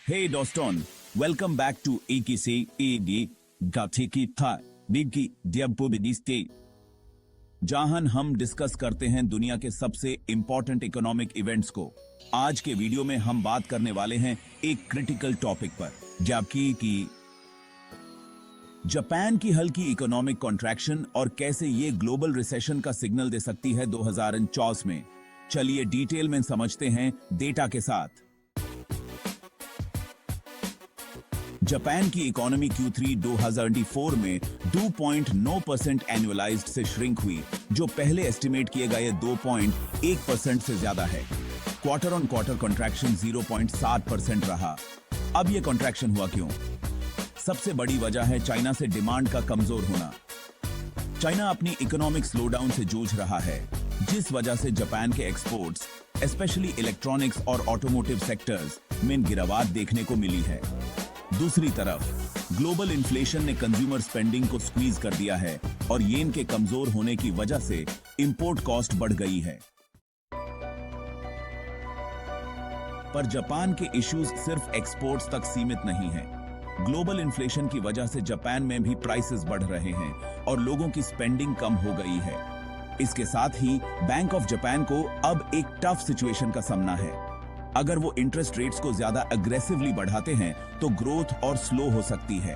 Hey Doston, welcome back to AKC AD Gatiki Tha Bigi Diabubidiste जहां हम discuss करते हैं दुनिया के सबसे इंपॉर्टेंट इकोनॉमिक इवेंट्स को। आज के वीडियो में हम बात करने वाले हैं एक क्रिटिकल टॉपिक पर, जबकि कि जापान की हल्की इकोनॉमिक कॉन्ट्रैक्शन और कैसे ये ग्लोबल रिसेशन का सिग्नल दे सकती है 2024 में। चलिए डिटेल में समझते हैं डेटा के साथ। जापान की इकोनॉमी Q3 2024 में 2.9% एनुअलाइज्ड से श्रिंक हुई, जो पहले एस्टिमेट किए गए 2.1% से ज्यादा है। क्वार्टर ऑन क्वार्टर कॉन्ट्रैक्शन 0.7% रहा। अब यह कॉन्ट्रैक्शन हुआ क्यों? सबसे बड़ी वजह है चाइना से डिमांड का कमजोर होना। चाइना अपनी इकोनॉमिक स्लोडाउन से जूझ रहा है, जिस वजह से जापान के एक्सपोर्ट्स, स्पेशली इलेक्ट्रॉनिक्स और ऑटोमोटिव सेक्टर्स में गिरावट देखने को मिली है। दूसरी तरफ ग्लोबल इन्फ्लेशन ने कंज्यूमर स्पेंडिंग को स्क्वीज कर दिया है और येन के कमजोर होने की वजह से इंपोर्ट कॉस्ट बढ़ गई है। पर जापान के इश्यूज सिर्फ एक्सपोर्ट्स तक सीमित नहीं हैं। ग्लोबल इन्फ्लेशन की वजह से जापान में भी प्राइसेस बढ़ रहे हैं और लोगों की स्पेंडिंग कम हो गई है। इसके साथ ही बैंक ऑफ जापान को अब एक टफ सिचुएशन का सामना है। अगर वो इंटरेस्ट रेट्स को ज्यादा अग्रेसिवली बढ़ाते हैं तो ग्रोथ और स्लो हो सकती है,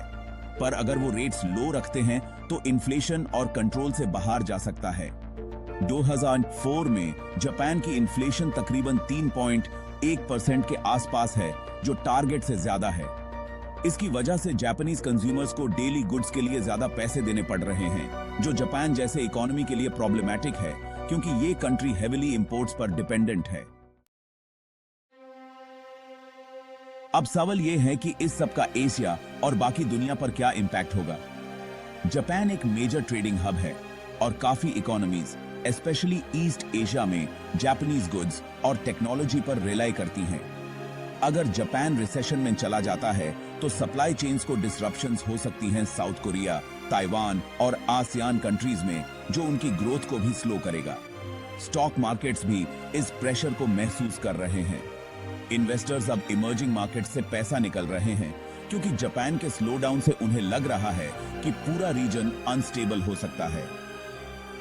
पर अगर वो रेट्स लो रखते हैं तो इन्फ्लेशन और कंट्रोल से बाहर जा सकता है। 2004 में जापान की इन्फ्लेशन तकरीबन 3.1% के आसपास है, जो टारगेट से ज्यादा है। इसकी वजह से जापानीज कंज्यूमर्स को डेली गुड्स के लिए ज्यादा पैसे देने पड़ रहे हैं, जो जापान जैसे इकोनॉमी के लिए प्रॉब्लमैटिक है, क्योंकि ये कंट्री हेविली इंपोर्ट्स पर डिपेंडेंट है। अब सवाल यह है कि इस सब का एशिया और बाकी दुनिया पर क्या इंपैक्ट होगा। जापान एक मेजर ट्रेडिंग हब है और काफी इकोनॉमीज, स्पेशली ईस्ट एशिया में जापानीज गुड्स और टेक्नोलॉजी पर रिलाई करती हैं। अगर जापान रिसेशन में चला जाता है तो सप्लाई चेन्स को डिसरप्शंस हो सकती हैं साउथ कोरिया, ताइवान और आसियान कंट्रीज में, जो उनकी ग्रोथ को भी स्लो करेगा। स्टॉक मार्केट्स भी इस प्रेशर को महसूस कर रहे हैं। इन्वेस्टर्स अब इमर्जिंग मार्केट से पैसा निकल रहे हैं, क्योंकि जापान के स्लोडाउन से उन्हें लग रहा है कि पूरा रीजन अनस्टेबल हो सकता है।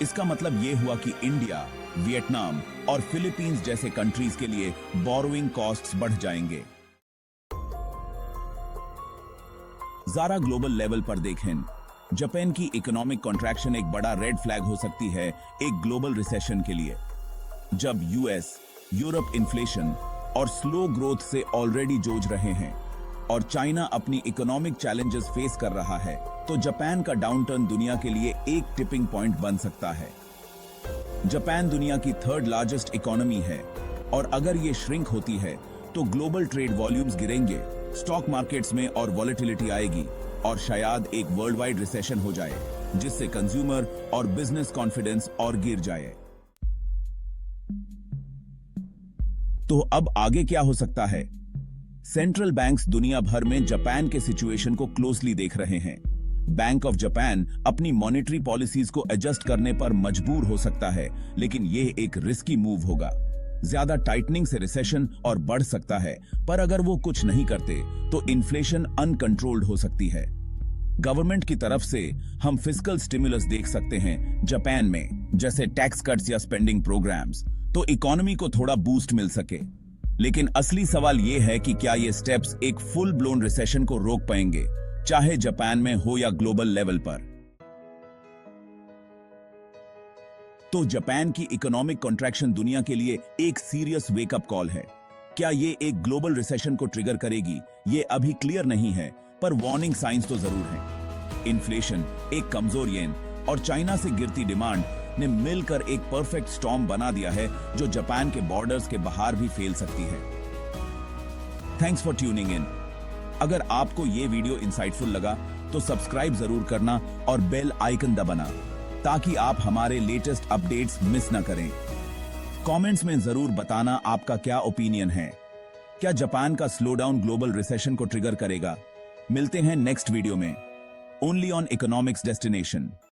इसका मतलब यह हुआ कि इंडिया, वियतनाम और फिलीपींस जैसे कंट्रीज के लिए बोरोइंग कॉस्ट्स बढ़ जाएंगे। जरा ग्लोबल लेवल पर देखें, जापान की इकोनॉमिक कॉन्ट्रैक्शन एक बड़ा रेड फ्लैग हो सकती है एक ग्लोबल रिसेशन के लिए। जब यूएस, यूरोप इन्फ्लेशन और स्लो ग्रोथ से ऑलरेडी जूझ रहे हैं और चाइना अपनी इकोनॉमिक चैलेंजेस फेस कर रहा है, तो जापान का डाउनटर्न दुनिया के लिए एक टिपिंग पॉइंट बन सकता है। जापान दुनिया की थर्ड लार्जेस्ट इकोनॉमी है और अगर ये श्रिंक होती है तो ग्लोबल ट्रेड वॉल्यूम्स गिरेंगे, स्टॉक मार्केट्स में और वॉलेटिलिटी आएगी और शायद एक वर्ल्ड वाइड रिसेशन हो जाए, जिससे कंज्यूमर और बिजनेस कॉन्फिडेंस और गिर जाए। तो अब आगे क्या हो सकता है? सेंट्रल बैंक्स दुनिया भर में जापान के सिचुएशन को क्लोजली देख रहे हैं। बैंक ऑफ जापान अपनी मॉनेटरी पॉलिसीज को एडजस्ट करने पर मजबूर हो सकता है, लेकिन यह एक रिस्की मूव होगा। ज्यादा टाइटनिंग से रिसेशन और बढ़ सकता है, पर अगर वो कुछ नहीं करते तो इन्फ्लेशन अनकंट्रोल्ड हो सकती है। गवर्नमेंट की तरफ से हम फिस्कल स्टिमुलस देख सकते हैं जापान में, जैसे टैक्स कट्स या स्पेंडिंग प्रोग्राम्स, तो इकोनॉमी को थोड़ा बूस्ट मिल सके। लेकिन असली सवाल यह है कि क्या ये स्टेप्स एक फुल ब्लोन रिसेशन को रोक पाएंगे, चाहे जापान में हो या ग्लोबल लेवल पर। तो जापान की इकोनॉमिक कॉन्ट्रैक्शन दुनिया के लिए एक सीरियस वेकअप कॉल है। क्या ये एक ग्लोबल रिसेशन को ट्रिगर करेगी, ये अभी क्लियर नहीं है, पर वार्निंग साइंस तो जरूर हैं। इन्फ्लेशन, एक कमजोर येन और चाइना से गिरती डिमांड ने मिलकर एक परफेक्ट स्टॉर्म बना दिया है, जो जापान के बॉर्डर्स के बाहर भी फैल सकती है। Thanks for tuning in. अगर आपको यह वीडियो इंसाइटफुल लगा तो सब्सक्राइब जरूर करना और बेल आइकन दबाना, ताकि आप हमारे लेटेस्ट अपडेट्स मिस ना करें। कमेंट्स में जरूर बताना आपका क्या ओपिनियन है। क्या जापान का स्लोडाउन ग्लोबल रिसेशन को ट्रिगर करेगा? मिलते हैं नेक्स्ट वीडियो में, ओनली ऑन इकोनॉमिक्स डेस्टिनेशन।